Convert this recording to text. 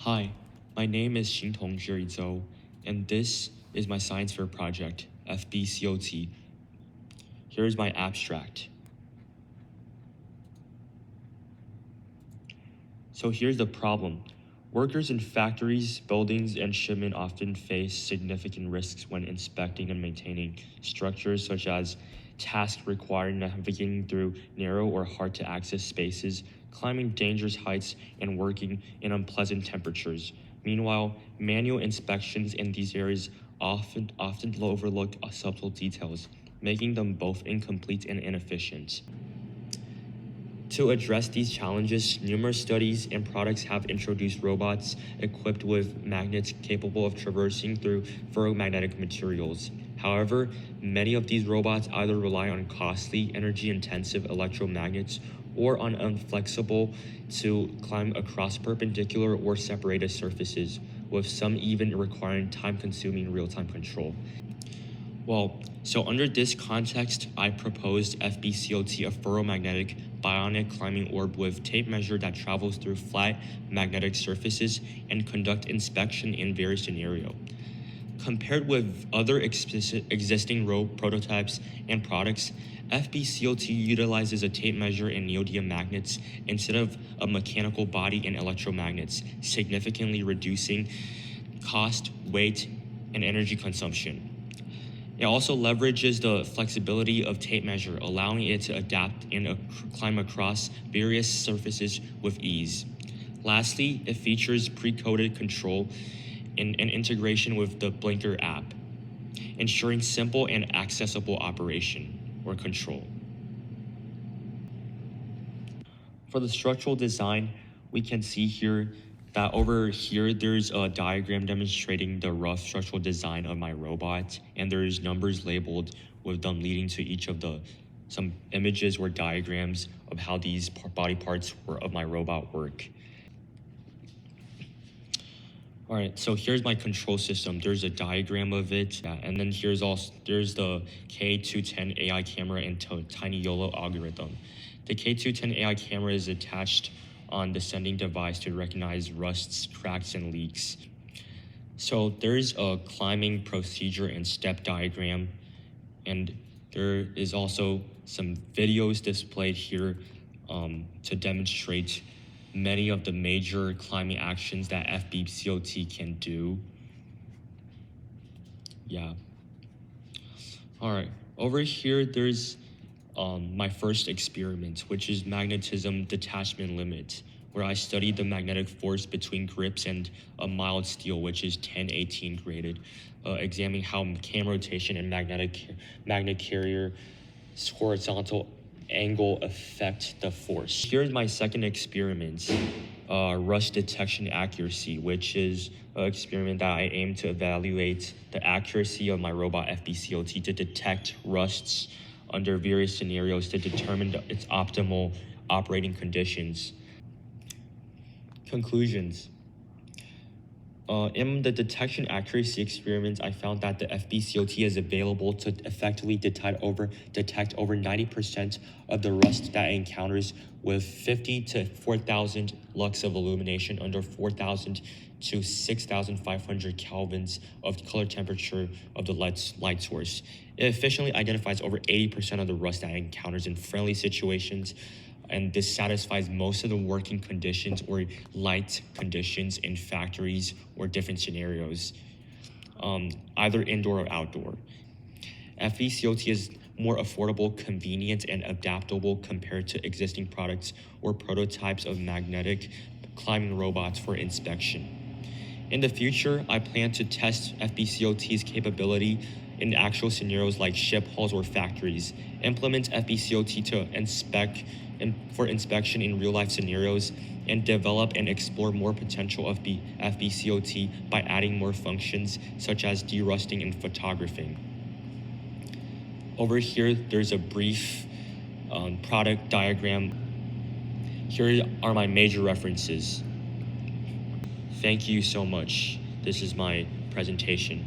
Hi, my name is Xingtong, and this is my science fair project, FBCOT. Here is my abstract. So here's the problem. Workers in factories, buildings, and shipment often face significant risks when inspecting and maintaining structures, such as tasks requiring navigating through narrow or hard-to-access spaces, climbing dangerous heights, and working in unpleasant temperatures. Meanwhile, manual inspections in these areas often overlook subtle details, making them both incomplete and inefficient. To address these challenges, numerous studies and products have introduced robots equipped with magnets capable of traversing through ferromagnetic materials. However, many of these robots either rely on costly, energy-intensive electromagnets or on unflexible to climb across perpendicular or separated surfaces, with some even requiring time-consuming real-time control. So under this context, I proposed FBCOT, a Ferromagnetic Bionic Climbing Orb with tape measure that travels through flat magnetic surfaces and conduct inspection in various scenarios. Compared with other existing road prototypes and products, FBCOT utilizes a tape measure and neodymium magnets instead of a mechanical body and electromagnets, significantly reducing cost, weight, and energy consumption. It also leverages the flexibility of tape measure, allowing it to adapt and climb across various surfaces with ease. Lastly, it features pre-coded control and integration with the Blinker app, ensuring simple and accessible operation or control. For the structural design, we can see here that over here, there's a diagram demonstrating the rough structural design of my robot, and there's numbers labeled with them leading to each of some images or diagrams of how these body parts of my robot work. All right, so here's my control system. There's a diagram of it, and then there's the K210 AI camera and Tiny YOLO algorithm. The K210 AI camera is attached on the sending device to recognize rusts, cracks, and leaks. So there's a climbing procedure and step diagram, and there is also some videos displayed here to demonstrate many of the major climbing actions that FBCOT can do. All right, over here, there's my first experiment, which is magnetism detachment limit, where I studied the magnetic force between grips and a mild steel, which is 1018 graded, examining how cam rotation and magnet carrier horizontal angle affect the force. Here's my second experiment, rust detection accuracy, which is an experiment that I aim to evaluate the accuracy of my robot FBCOT to detect rusts under various scenarios to determine its optimal operating conditions. Conclusions. In the detection accuracy experiments, I found that the FBCOT is available to effectively detect over 90% of the rust that it encounters with 50 to 4,000 lux of illumination under 4,000 to 6,500 kelvins of color temperature of the light source. It efficiently identifies over 80% of the rust that it encounters in friendly situations, and this satisfies most of the working conditions or light conditions in factories or different scenarios, either indoor or outdoor. FBCOT is more affordable, convenient, and adaptable compared to existing products or prototypes of magnetic climbing robots for inspection. In the future, I plan to test FBCOT's capability in actual scenarios like ship halls or factories, implement FBCOT for inspection in real-life scenarios, and develop and explore more potential of the FBCOT by adding more functions such as derusting and photographing. Over here, there's a brief product diagram. Here are my major references. Thank you so much. This is my presentation.